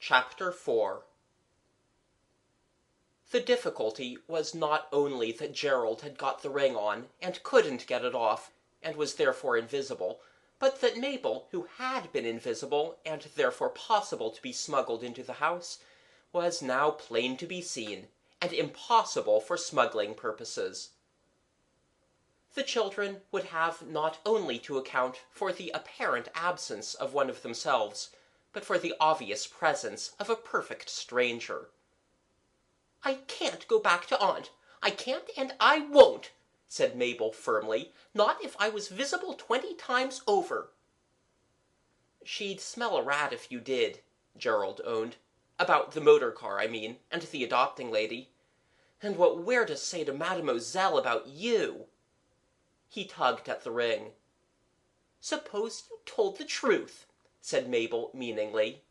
Chapter 4. The difficulty was not only that Gerald had got the ring on, and couldn't get it off, and was therefore invisible, but that Mabel, who had been invisible, and therefore possible to be smuggled into the house, was now plain to be seen, and impossible for smuggling purposes. The children would have not only to account for the apparent absence of one of themselves, but for the obvious presence of a perfect stranger. "I can't go back to Aunt. I can't and I won't," said Mabel firmly, "not if I was visible 20 times over." "She'd smell a rat if you did," Gerald owned. "About the motor car, I mean, and the adopting lady. And what we're to say to Mademoiselle about you." He tugged at the ring. "Suppose you told the truth," said Mabel meaningly.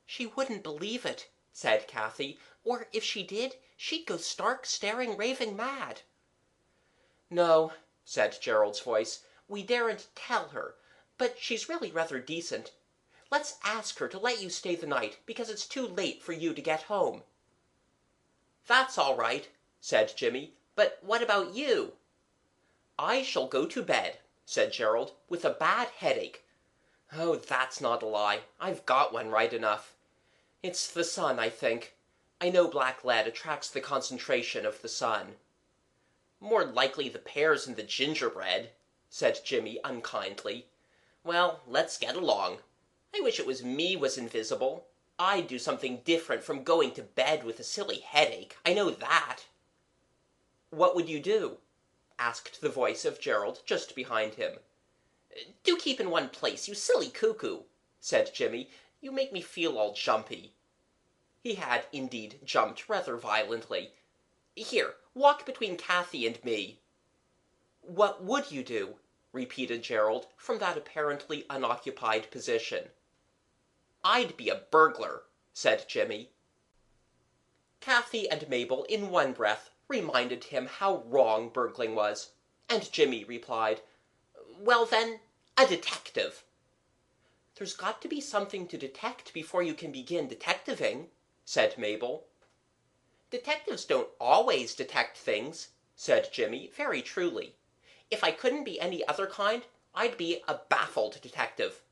"She wouldn't believe it," said Kathy, "or if she did, she'd go stark, staring, raving mad." "No," said Gerald's voice, "we daren't tell her, but she's really rather decent. Let's ask her to let you stay the night, because it's too late for you to get home." "That's all right," said Jimmy, "but what about you?" "I shall go to bed," said Gerald, "with a bad headache. Oh, that's not a lie. I've got one right enough. It's the sun, I think. I know black lead attracts the concentration of the sun." "More likely the pears and the gingerbread," said Jimmy unkindly. "Well, let's get along. I wish it was me was invisible. I'd do something different from going to bed with a silly headache, I know that." "What would you do?" asked the voice of Gerald just behind him. "Do keep in one place, you silly cuckoo," said Jimmy. "You make me feel all jumpy." He had indeed jumped rather violently. "Here, walk between Kathy and me." "What would you do?" repeated Gerald, from that apparently unoccupied position. "I'd be a burglar," said Jimmy. Kathy and Mabel in one breath reminded him how wrong burgling was, and Jimmy replied, "Well then, a detective." "There's got to be something to detect before you can begin detectiving," said Mabel. "Detectives don't always detect things," said Jimmy very truly. "If I couldn't be any other kind, I'd be a baffled detective.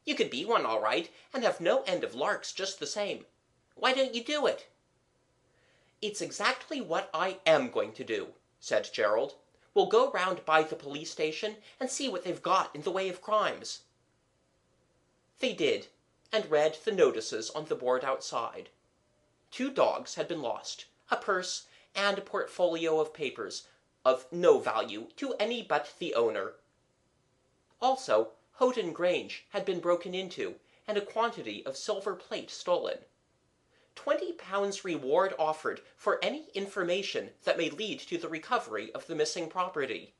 You could be one all right, and have no end of larks just the same. Why don't you do it?" "It's exactly what I am going to do," said Gerald. "We'll go round by the police station and see what they've got in the way of crimes." They did, and read the notices on the board outside. 2 dogs had been lost, a purse, and a portfolio of papers, of no value to any but the owner. Also, Houghton Grange had been broken into, and a quantity of silver plate stolen. £20 reward offered for any information that may lead to the recovery of the missing property.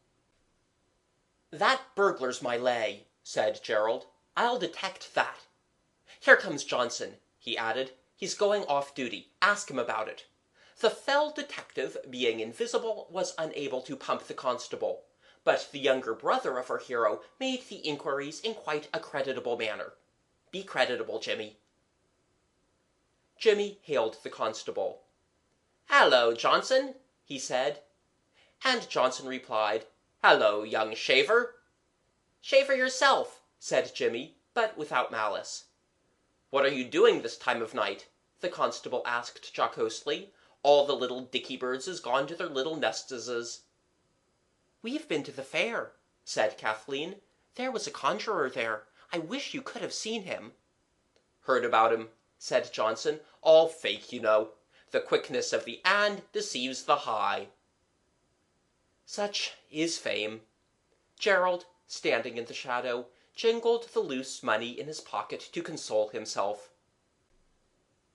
"That burglar's my lay," said Gerald. "I'll detect that. Here comes Johnson," he added. "He's going off duty. Ask him about it." The fell detective, being invisible, was unable to pump the constable, but the younger brother of our hero made the inquiries in quite a creditable manner. Be creditable, Jimmy. Jimmy hailed the constable. "Hallo, Johnson," he said. And Johnson replied, "Hallo, young shaver." "Shaver yourself," said Jimmy, but without malice. "What are you doing this time of night?" the constable asked jocosely. "All the little dicky birds is gone to their little nestses." "We've been to the fair," said Kathleen. "There was a conjurer there. I wish you could have seen him." "Heard about him," said Johnson. "All fake, you know. The quickness of the and deceives the high." Such is fame. Gerald, standing in the shadow, jingled the loose money in his pocket to console himself.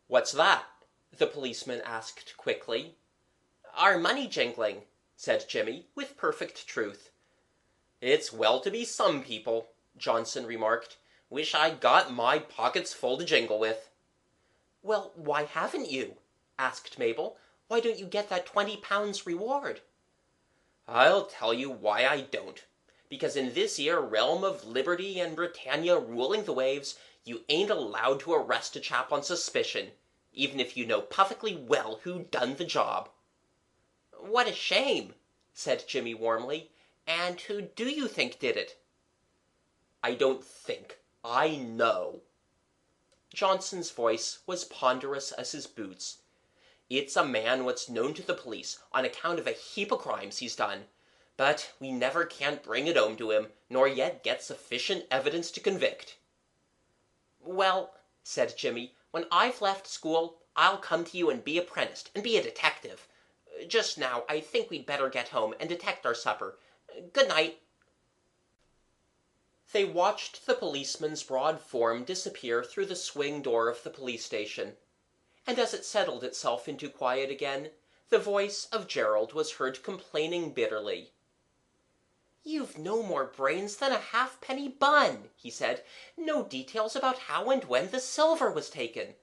"What's that?" the policeman asked quickly. "Our money jingling," said Jimmy, with perfect truth. "It's well to be some people," Johnson remarked. "Wish I'd got my pockets full to jingle with." "Well, why haven't you?" asked Mabel. "Why don't you get that £20 reward?" "I'll tell you why I don't. Because in this 'ere realm of liberty and Britannia ruling the waves, You ain't allowed to arrest a chap on suspicion, even if you know perfectly well who done the job." "What a shame," said Jimmy warmly. "And who do you think did it?" "I don't think. I know." Johnson's voice was ponderous as his boots. "It's a man what's known to the police on account of a heap o' crimes he's done, but we never can't bring it 'ome to him, nor yet get sufficient evidence to convict." "Well," said Jimmy, "when I've left school, I'll come to you and be apprenticed, and be a detective. Just now, I think we'd better get home and detect our supper. Good night." They watched the policeman's broad form disappear through the swing door of the police station, and as it settled itself into quiet again, the voice of Gerald was heard complaining bitterly. "You've no more brains than a halfpenny bun," he said. "No details about how and when the silver was taken."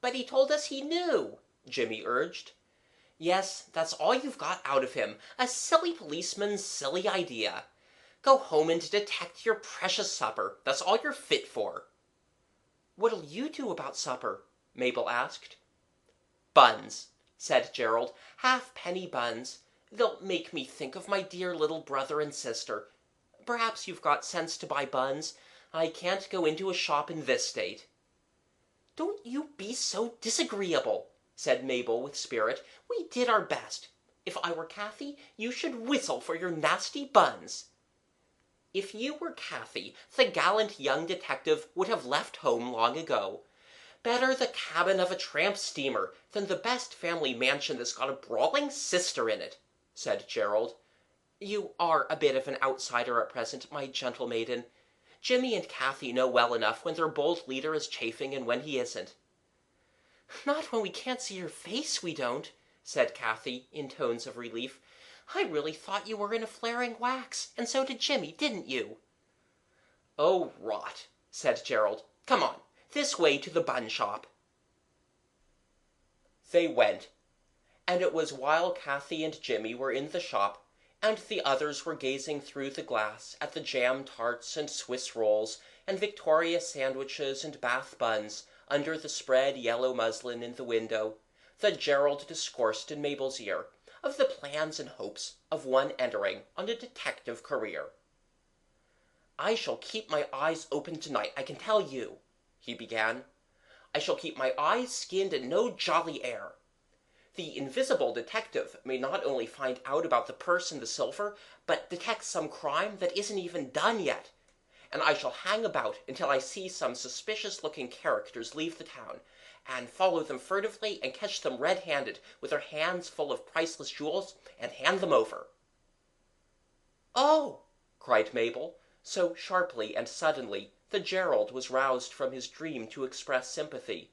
"But he told us he knew," Jimmy urged. "Yes, that's all you've got out of him, a silly policeman's silly idea. Go home and detect your precious supper. That's all you're fit for." "What'll you do about supper?" Mabel asked. "Buns," said Gerald. "Halfpenny buns. They'll make me think of my dear little brother and sister. Perhaps you've got sense to buy buns. I can't go into a shop in this state." "Don't you be so disagreeable," said Mabel with spirit. "We did our best. If I were Kathy, you should whistle for your nasty buns." "If you were Kathy, the gallant young detective would have left home long ago. Better the cabin of a tramp steamer than the best family mansion that's got a brawling sister in it," said Gerald. "You are a bit of an outsider at present, my gentle maiden. Jimmy and Kathy know well enough when their bold leader is chafing and when he isn't." "Not when we can't see your face, we don't," said Kathy, in tones of relief. "I really thought you were in a flaring wax, and so did Jimmy, didn't you?" "Oh, rot," said Gerald. "Come on, this way to the bun shop." They went, and it was while Kathy and Jimmy were in the shop, and the others were gazing through the glass at the jam tarts and Swiss rolls and Victoria sandwiches and Bath buns under the spread yellow muslin in the window, that Gerald discoursed in Mabel's ear of the plans and hopes of one entering on a detective career. "I shall keep my eyes open tonight, I can tell you," he began. "I shall keep my eyes skinned and no jolly air. The invisible detective may not only find out about the purse and the silver, but detect some crime that isn't even done yet. And I shall hang about until I see some suspicious-looking characters leave the town, and follow them furtively and catch them red-handed with their hands full of priceless jewels, and hand them over." "Oh!" cried Mabel, so sharply and suddenly that Gerald was roused from his dream to express sympathy.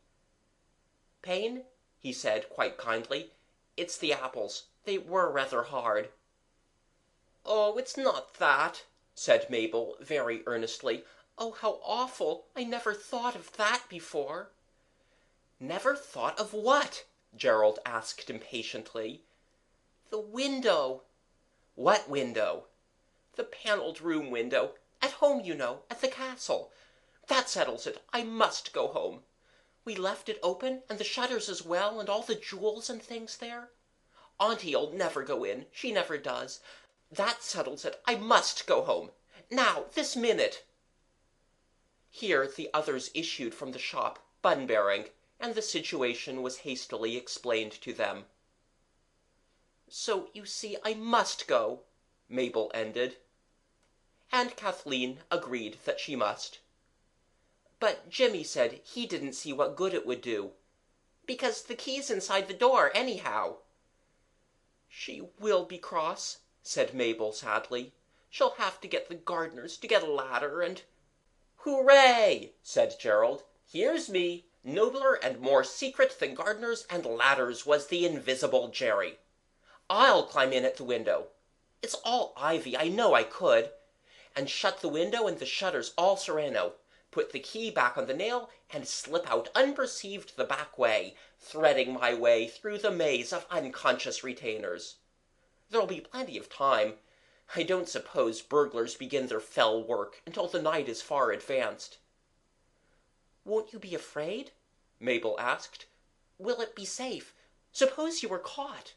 "Pain?" he said quite kindly. "It's the apples. They were rather hard." "Oh, it's not that," said Mabel very earnestly. "Oh, how awful! I never thought of that before." "Never thought of what?" Gerald asked impatiently. "The window." "What window?" "The panelled room window. At home, you know, at the castle. That settles it. I must go home. We left it open, and the shutters as well, and all the jewels and things there. Aunty'll never go in. She never does. That settles it. I must go home. Now, this minute." Here the others issued from the shop, bun-bearing, and the situation was hastily explained to them. "So, you see, I must go," Mabel ended. And Kathleen agreed that she must. "But Jimmy said he didn't see what good it would do." "Because the key's inside the door, anyhow." "She will be cross," said Mabel sadly. "She'll have to get the gardeners to get a ladder, and—" "Hooray!" said Gerald. "Here's me. Nobler and more secret than gardeners and ladders was the invisible Jerry. I'll climb in at the window. It's all ivy, I know I could. And shut the window and the shutters all sereno. Put the key back on the nail, and slip out unperceived the back way, threading my way through the maze of unconscious retainers. There'll be plenty of time. I don't suppose burglars begin their fell work until the night is far advanced." "Won't you be afraid?" Mabel asked. "Will it be safe? Suppose you were caught?"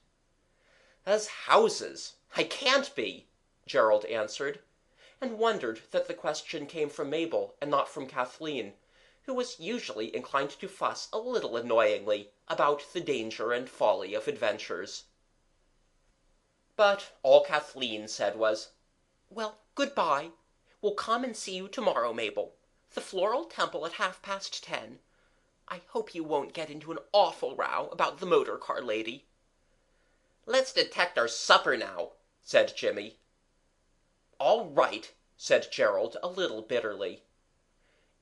"As houses! I can't be," Gerald answered, and wondered that the question came from Mabel and not from Kathleen, who was usually inclined to fuss a little annoyingly about the danger and folly of adventures. But all Kathleen said was, "Well, good-bye. We'll come and see you tomorrow, Mabel. The Floral Temple at 10:30. I hope you won't get into an awful row about the motor car lady." "Let's detect our supper now," said Jimmy. "All right," said Gerald a little bitterly.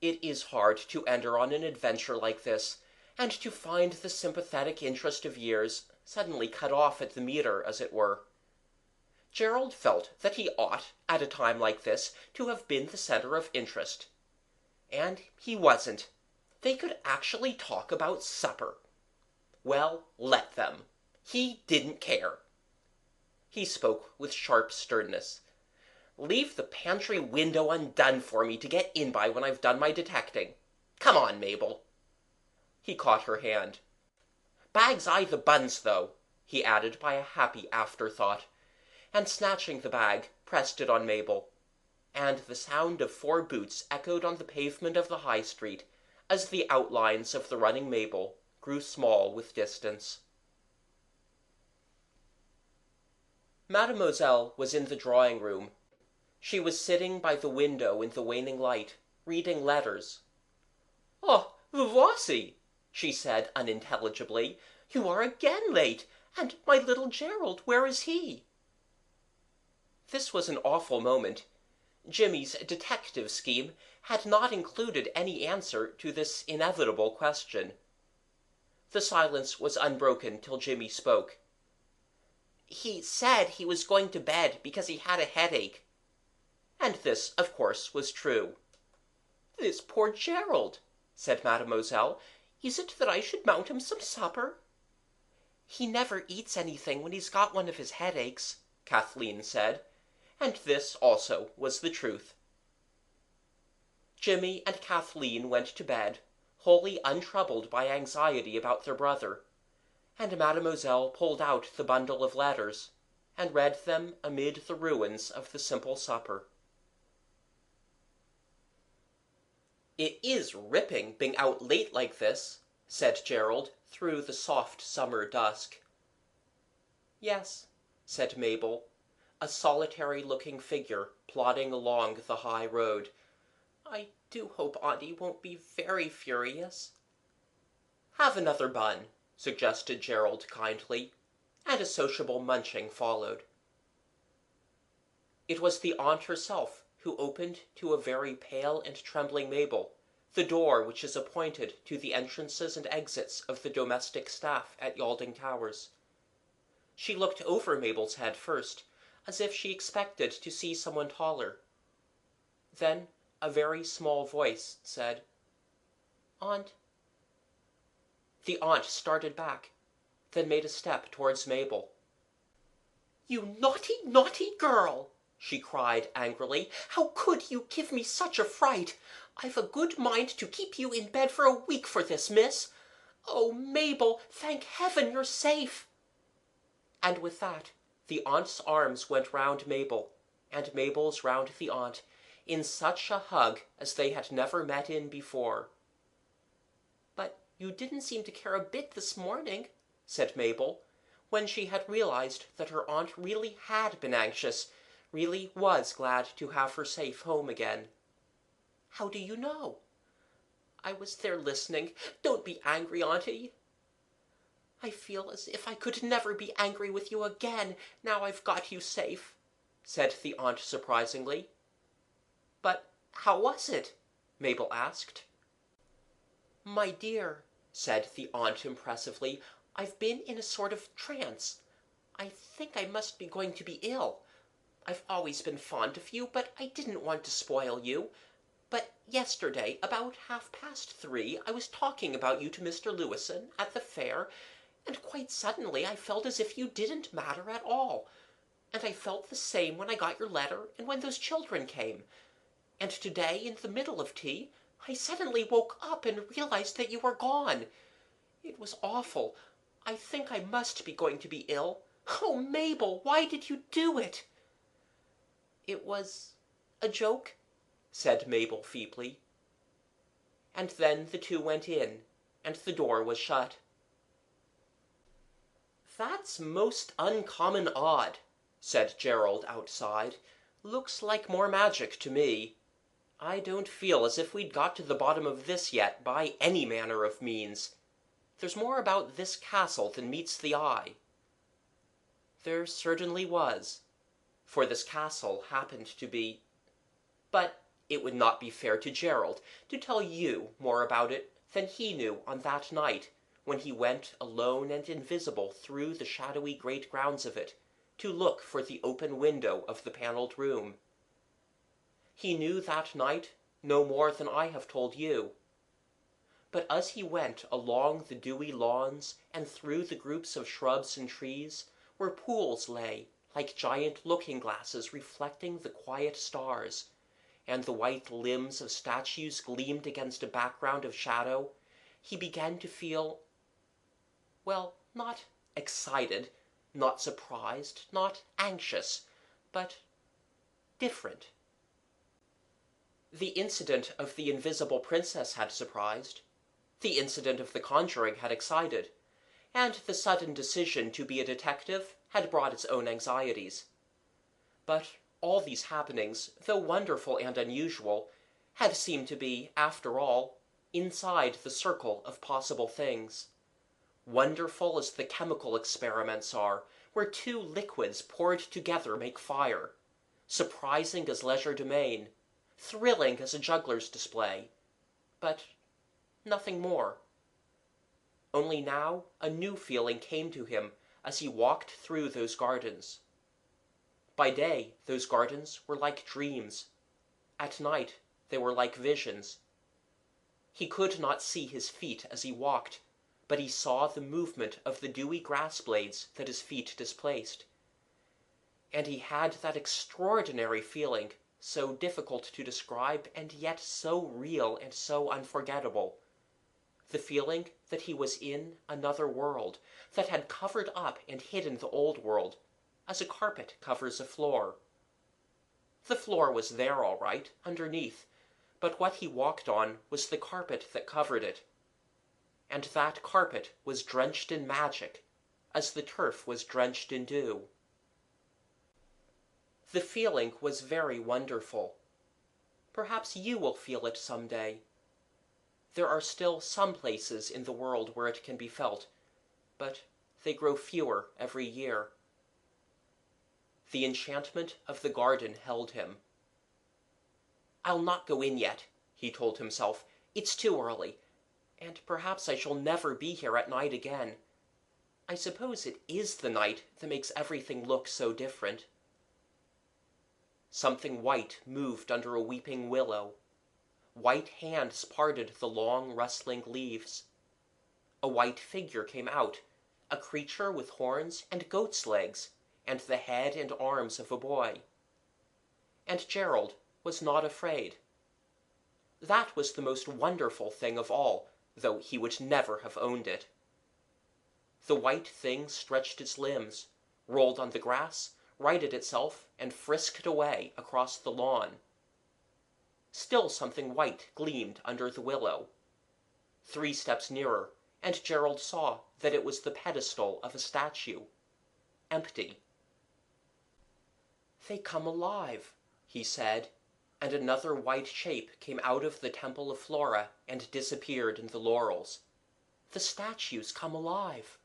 It is hard to enter on an adventure like this, and to find the sympathetic interest of years suddenly cut off at the meter, as it were. Gerald felt that he ought, at a time like this, to have been the centre of interest. And he wasn't. They could actually talk about supper. Well, let them. He didn't care. He spoke with sharp sternness. "Leave the pantry window undone for me to get in by when I've done my detecting. Come on, Mabel." He caught her hand. "Bag's eye the buns, though," he added by a happy afterthought, and snatching the bag, pressed it on Mabel, and the sound of 4 boots echoed on the pavement of the High Street as the outlines of the running Mabel grew small with distance. Mademoiselle was in the drawing-room. She was sitting by the window in the waning light, reading letters. "Oh, vous voici," she said unintelligibly. "You are again late, and my little Gerald, where is he?" This was an awful moment. Jimmy's detective scheme had not included any answer to this inevitable question. The silence was unbroken till Jimmy spoke. "He said he was going to bed because he had a headache." And this, of course, was true. "This poor Gerald," said Mademoiselle. "Is it that I should mount him some supper?" "He never eats anything when he's got one of his headaches," Kathleen said, and this also was the truth. Jimmy and Kathleen went to bed, wholly untroubled by anxiety about their brother, and Mademoiselle pulled out the bundle of letters, and read them amid the ruins of the simple supper. "It is ripping being out late like this," said Gerald through the soft summer dusk. "Yes," said Mabel, a solitary-looking figure plodding along the high road. "I do hope Auntie won't be very furious." "Have another bun," suggested Gerald kindly, and a sociable munching followed. It was the aunt herself who opened to a very pale and trembling Mabel the door which is appointed to the entrances and exits of the domestic staff at Wielding Towers. She looked over Mabel's head first, as if she expected to see someone taller. Then a very small voice said, "Aunt." The aunt started back, then made a step towards Mabel. "You naughty, naughty girl!" she cried angrily. "How could you give me such a fright? I've a good mind to keep you in bed for a week for this, miss. Oh, Mabel, thank heaven you're safe!" And with that, the aunt's arms went round Mabel, and Mabel's round the aunt, in such a hug as they had never met in before. "But you didn't seem to care a bit this morning," said Mabel, when she had realized that her aunt really had been anxious, really was glad to have her safe home again. "How do you know?" "I was there listening. Don't be angry, Auntie." "I feel as if I could never be angry with you again, now I've got you safe," said the aunt surprisingly. "But how was it?" Mabel asked. "My dear," said the aunt impressively, "I've been in a sort of trance. I think I must be going to be ill. I've always been fond of you, but I didn't want to spoil you. But yesterday, about 3:30, I was talking about you to Mr. Lewison at the fair, and quite suddenly I felt as if you didn't matter at all. And I felt the same when I got your letter and when those children came. And today, in the middle of tea, I suddenly woke up and realized that you were gone. It was awful. I think I must be going to be ill. Oh, Mabel, why did you do it?" "It was a joke," said Mabel feebly. And then the two went in, and the door was shut. "That's most uncommon odd," said Gerald outside. "Looks like more magic to me. I don't feel as if we'd got to the bottom of this yet by any manner of means. There's more about this castle than meets the eye." There certainly was, for this castle happened to be... But it would not be fair to Gerald to tell you more about it than he knew on that night when he went alone and invisible through the shadowy great grounds of it, to look for the open window of the panelled room. He knew that night no more than I have told you. But as he went along the dewy lawns and through the groups of shrubs and trees, where pools lay like giant looking-glasses reflecting the quiet stars, and the white limbs of statues gleamed against a background of shadow, he began to feel, well, not excited, not surprised, not anxious, but different. The incident of the invisible princess had surprised, the incident of the conjuring had excited, and the sudden decision to be a detective had brought its own anxieties. But all these happenings, though wonderful and unusual, had seemed to be, after all, inside the circle of possible things. Wonderful as the chemical experiments are, where two liquids poured together make fire, surprising as legerdemain, thrilling as a juggler's display, but nothing more. Only now a new feeling came to him as he walked through those gardens. By day those gardens were like dreams. At night they were like visions. He could not see his feet as he walked, but he saw the movement of the dewy grass blades that his feet displaced. And he had that extraordinary feeling, so difficult to describe and yet so real and so unforgettable. The feeling that he was in another world that had covered up and hidden the old world, as a carpet covers a floor. The floor was there all right, underneath, but what he walked on was the carpet that covered it. And that carpet was drenched in magic, as the turf was drenched in dew. The feeling was very wonderful. Perhaps you will feel it some day. There are still some places in the world where it can be felt, but they grow fewer every year. The enchantment of the garden held him. "I'll not go in yet," he told himself. "It's too early, and perhaps I shall never be here at night again. I suppose it is the night that makes everything look so different." Something white moved under a weeping willow. White hands parted the long, rustling leaves. A white figure came out, a creature with horns and goat's legs, and the head and arms of a boy. And Gerald was not afraid. That was the most wonderful thing of all, though he would never have owned it. The white thing stretched its limbs, rolled on the grass, righted itself, and frisked away across the lawn. Still something white gleamed under the willow. 3 steps nearer, and Gerald saw that it was the pedestal of a statue. Empty. "They come alive," he said, and another white shape came out of the temple of Flora and disappeared in the laurels. "The statues come alive."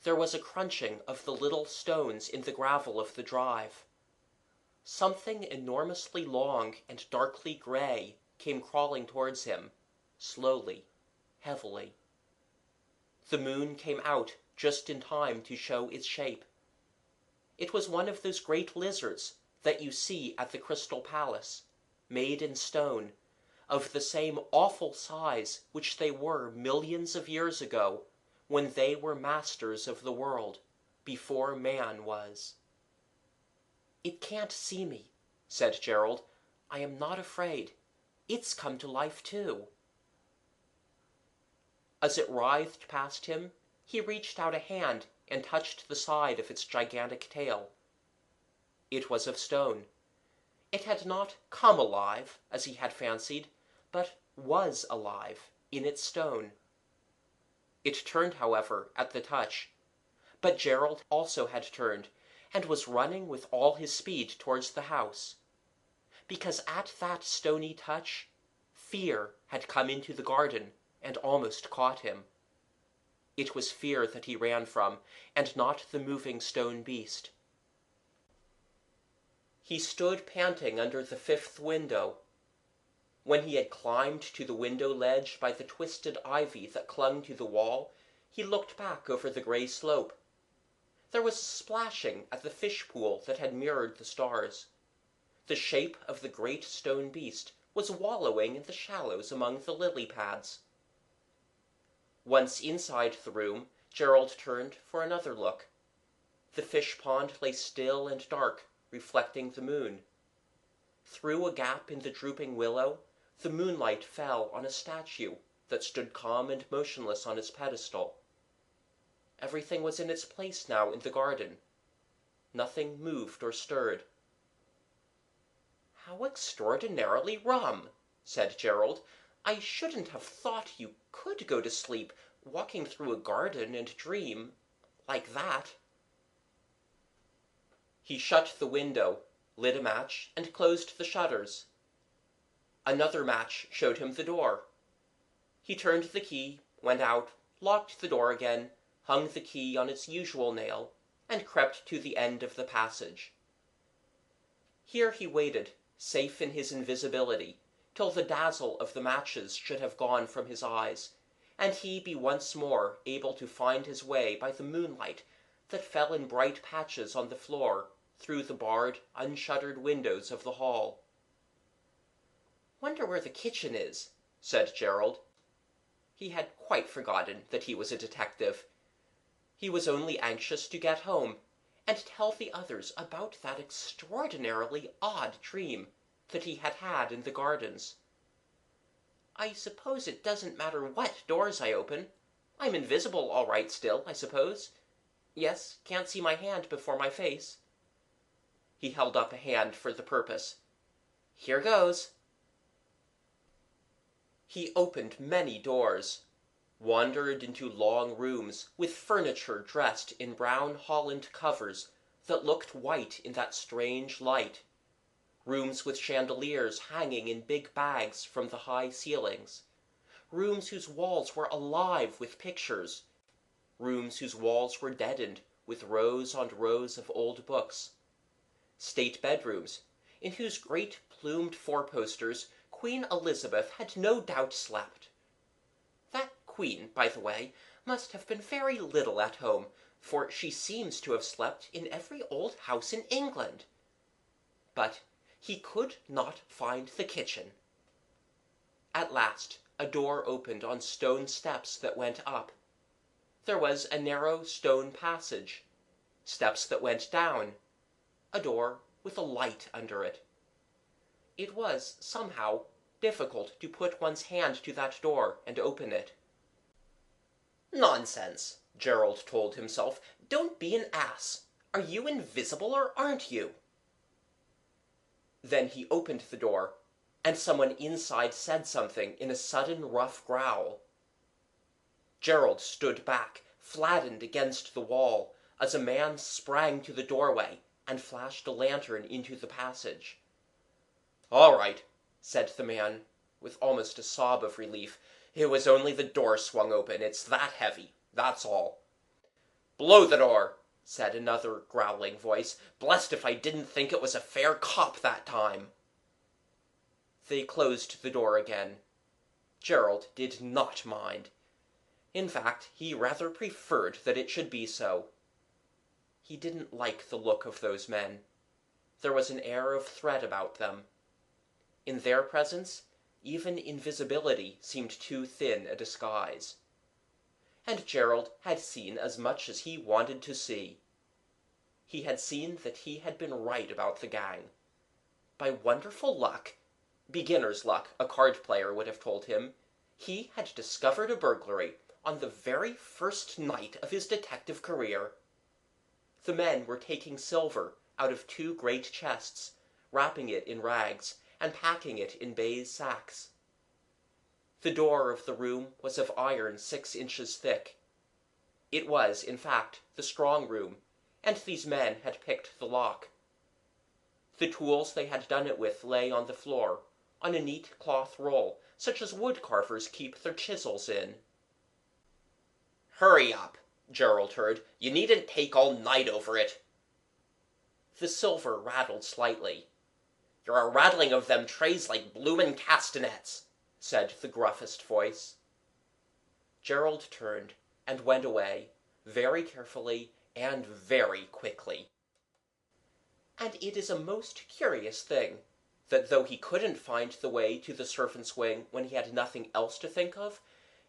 There was a crunching of the little stones in the gravel of the drive. Something enormously long and darkly grey came crawling towards him, slowly, heavily. The moon came out just in time to show its shape. It was one of those great lizards that you see at the Crystal Palace, made in stone, of the same awful size which they were millions of years ago, when they were masters of the world, before man was. "It can't see me," said Gerald. "I am not afraid. It's come to life too. As it writhed past him, he reached out a hand and touched the side of its gigantic tail. It was of stone. It had not come alive, as he had fancied, but was alive in its stone. It turned, however, at the touch, but Gerald also had turned, and was running with all his speed towards the house. Because at that stony touch, fear had come into the garden and almost caught him. It was fear that he ran from, and not the moving stone beast. He stood panting under the 5th window. When he had climbed to the window ledge by the twisted ivy that clung to the wall, he looked back over the grey slope. There was splashing at the fish pool that had mirrored the stars. The shape of the great stone beast was wallowing in the shallows among the lily pads. Once inside the room, Gerald turned for another look. The fish pond lay still and dark, reflecting the moon. Through a gap in the drooping willow, the moonlight fell on a statue that stood calm and motionless on its pedestal. Everything was in its place now in the garden. Nothing moved or stirred. "How extraordinarily rum," said Gerald. "I shouldn't have thought you could go to sleep, walking through a garden and dream like that." He shut the window, lit a match, and closed the shutters. Another match showed him the door. He turned the key, went out, locked the door again, hung the key on its usual nail, and crept to the end of the passage. Here he waited, safe in his invisibility, till the dazzle of the matches should have gone from his eyes, and he be once more able to find his way by the moonlight that fell in bright patches on the floor through the barred, unshuttered windows of the hall. "Wonder where the kitchen is," said Gerald. He had quite forgotten that he was a detective. He was only anxious to get home, and tell the others about that extraordinarily odd dream that he had had in the gardens. "I suppose it doesn't matter what doors I open. I'm invisible all right still, I suppose. Yes, can't see my hand before my face." He held up a hand for the purpose. "Here goes." He opened many doors, wandered into long rooms with furniture dressed in brown holland covers that looked white in that strange light, rooms with chandeliers hanging in big bags from the high ceilings, rooms whose walls were alive with pictures, rooms whose walls were deadened with rows on rows of old books, state bedrooms, in whose great plumed four-posters Queen Elizabeth had no doubt slept. That queen, by the way, must have been very little at home, for she seems to have slept in every old house in England. But he could not find the kitchen. At last a door opened on stone steps that went up. There was a narrow stone passage, steps that went down, a door with a light under it. It was, somehow, difficult to put one's hand to that door and open it. "Nonsense," Gerald told himself. "Don't be an ass. Are you invisible or aren't you?" Then he opened the door, and someone inside said something in a sudden rough growl. Gerald stood back, flattened against the wall, as a man sprang to the doorway and flashed a lantern into the passage. "All right," said the man, with almost a sob of relief. "It was only the door swung open. It's that heavy, that's all." "Blow the door," said another growling voice. "Blessed if I didn't think it was a fair cop that time." They closed the door again. Gerald did not mind. In fact, he rather preferred that it should be so. He didn't like the look of those men. There was an air of threat about them. In their presence, even invisibility seemed too thin a disguise. And Gerald had seen as much as he wanted to see. He had seen that he had been right about the gang. By wonderful luck, Beginner's luck, a card player would have told him. He had discovered a burglary on the very first night of his detective career. The men were taking silver out of 2 great chests, wrapping it in rags, and packing it in baize sacks. The door of the room was of iron 6 inches thick. It was, in fact, the strong room, and these men had picked the lock. The tools they had done it with lay on the floor, on a neat cloth roll, such as wood carvers keep their chisels in. "Hurry up," Gerald heard. "You needn't take all night over it." The silver rattled slightly. "You're a rattling of them trays like bloomin' castanets," said the gruffest voice. Gerald turned and went away, very carefully and very quickly. And it is a most curious thing, that though he couldn't find the way to the servants' wing when he had nothing else to think of,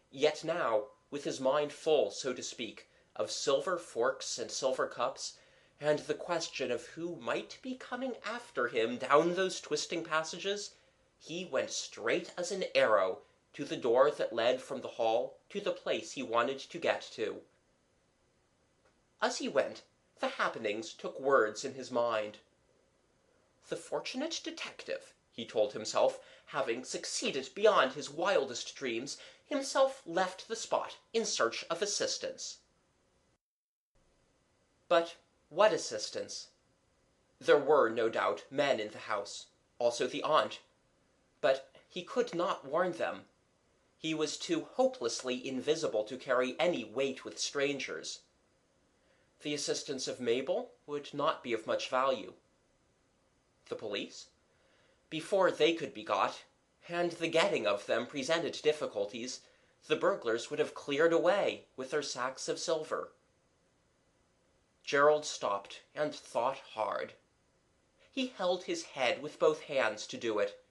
yet now, with his mind full, so to speak, of silver forks and silver cups, and the question of who might be coming after him down those twisting passages, he went straight as an arrow to the door that led from the hall to the place he wanted to get to. As he went, the happenings took words in his mind. The fortunate detective, he told himself, having succeeded beyond his wildest dreams, himself left the spot in search of assistance. But what assistance? There were, no doubt, men in the house, also the aunt, but he could not warn them. He was too hopelessly invisible to carry any weight with strangers. The assistance of Mabel would not be of much value. The police? Before they could be got, and the getting of them presented difficulties, the burglars would have cleared away with their sacks of silver. Gerald stopped and thought hard. He held his head with both hands to do it.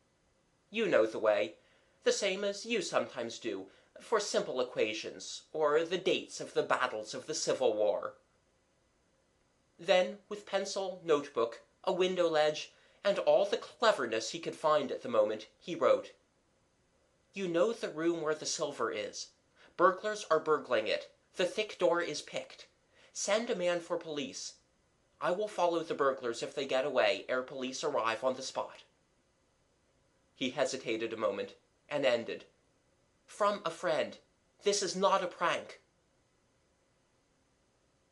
You know the way, the same as you sometimes do, for simple equations, or the dates of the battles of the Civil War. Then, with pencil, notebook, a window ledge, and all the cleverness he could find at the moment, he wrote, "You know the room where the silver is. Burglars are burgling it. The thick door is picked. Send a man for police. I will follow the burglars if they get away ere police arrive on the spot." He hesitated a moment, and ended, "From a friend. This is not a prank."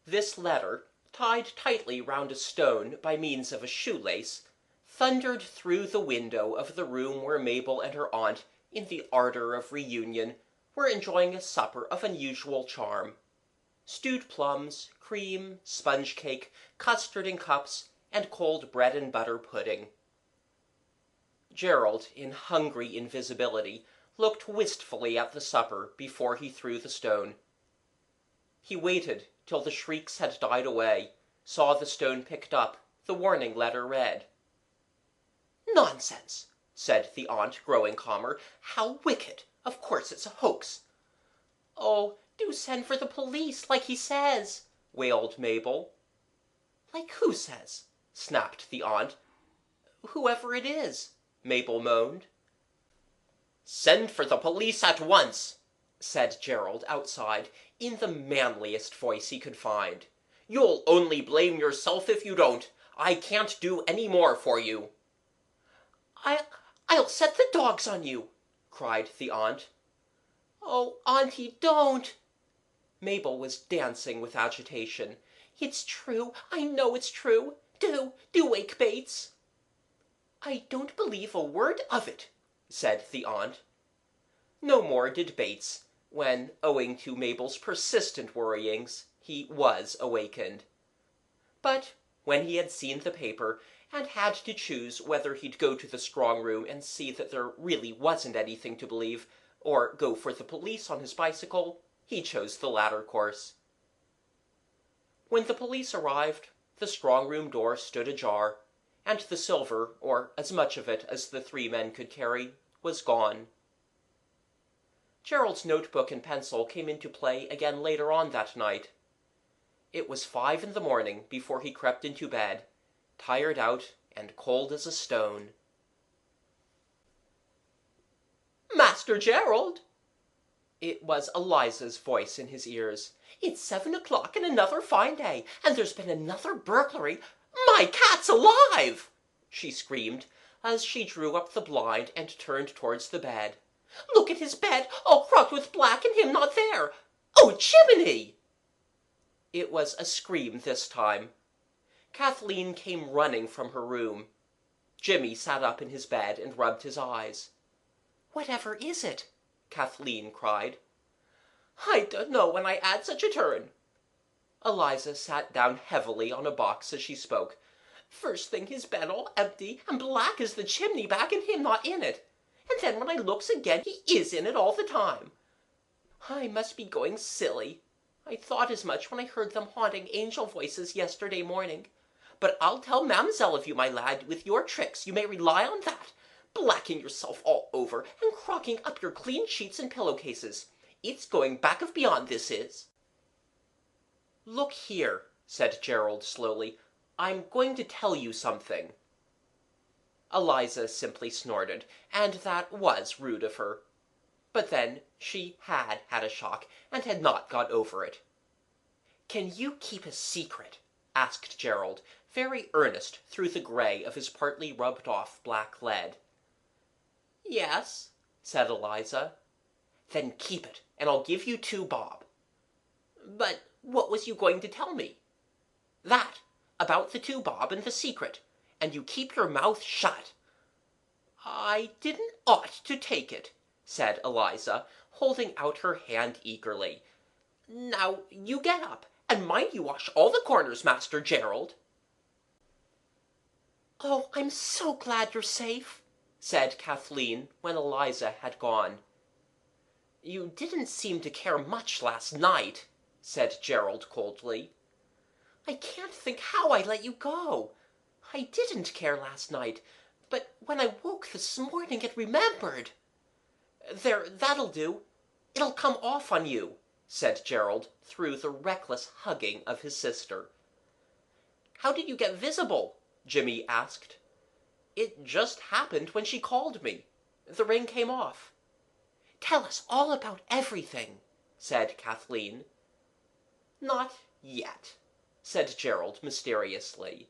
This letter, tied tightly round a stone by means of a shoelace, thundered through the window of the room where Mabel and her aunt, in the ardor of reunion, were enjoying a supper of unusual charm. Stewed plums, cream, sponge cake, custard in cups, and cold bread and butter pudding. Gerald, in hungry invisibility, looked wistfully at the supper before he threw the stone. He waited till the shrieks had died away, saw the stone picked up, the warning letter read. "Nonsense," said the aunt, growing calmer. "How wicked! Of course it's a hoax." "Oh, do send for the police, like he says," wailed Mabel. "Like who says?" snapped the aunt. "Whoever it is," Mabel moaned. "Send for the police at once," said Gerald outside, in the manliest voice he could find. "You'll only blame yourself if you don't. I can't do any more for you." I'll set the dogs on you," cried the aunt. "Oh, Auntie, don't!" Mabel was dancing with agitation. "It's true. I know it's true. Do wake Bates." "I don't believe a word of it," said the aunt. No more did Bates, when, owing to Mabel's persistent worryings, he was awakened. But when he had seen the paper, and had to choose whether he'd go to the strong room and see that there really wasn't anything to believe, or go for the police on his bicycle, he chose the latter course. When the police arrived, the strong room door stood ajar, and the silver, or as much of it as the 3 men could carry, was gone. Gerald's notebook and pencil came into play again later on that night. It was 5 in the morning before he crept into bed, tired out and cold as a stone. "Master Gerald!" It was Eliza's voice in his ears. "It's 7 o'clock and another fine day, and there's been another burglary. My cat's alive!" she screamed, as she drew up the blind and turned towards the bed. "Look at his bed, all cropped with black, and him not there. Oh, Jiminy!" It was a scream this time. Kathleen came running from her room. Jimmy sat up in his bed and rubbed his eyes. "Whatever is it?" Kathleen cried. "I don't know when I 'ad such a turn." Eliza sat down heavily on a box as she spoke. "First thing his bed all empty and black as the chimney back and him not in it. And then when I looks again he is in it all the time. I must be going silly. I thought as much when I heard them haunting angel voices yesterday morning. But I'll tell Mamselle of you, my lad, with your tricks, you may rely on that. Blacking yourself all over, and crocking up your clean sheets and pillowcases. It's going back of beyond, this is." "Look here," said Gerald slowly. "I'm going to tell you something." Eliza simply snorted, and that was rude of her. But then she had had a shock, and had not got over it. "Can you keep a secret?" asked Gerald, very earnest through the grey of his partly rubbed off black lead. "Yes," said Eliza. "Then keep it, and I'll give you 2 bob." "But what was you going to tell me?" "That, about the 2 bob and the secret, and you keep your mouth shut." "I didn't ought to take it," said Eliza, holding out her hand eagerly. "Now you get up, and mind you wash all the corners, Master Gerald." "Oh, I'm so glad you're safe," said Kathleen when Eliza had gone. "You didn't seem to care much last night," said Gerald coldly. "I can't think how I let you go. I didn't care last night, but when I woke this morning and remembered—" "There, that'll do. It'll come off on you," said Gerald through the reckless hugging of his sister. "How did you get visible?" Jimmy asked. "It just happened when she called me. The ring came off." "Tell us all about everything," said Kathleen. "Not yet," said Gerald mysteriously.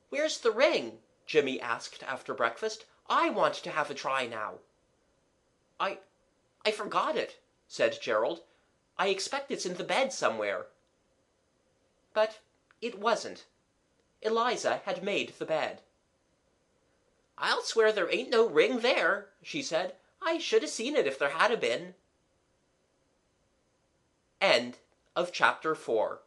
"Where's the ring?" Jimmy asked after breakfast. "I want to have a try now." I forgot it," said Gerald. "I expect it's in the bed somewhere." But it wasn't. Eliza had made the bed. "I'll swear there ain't no ring there," she said. "I should have seen it if there had been." End of chapter 4.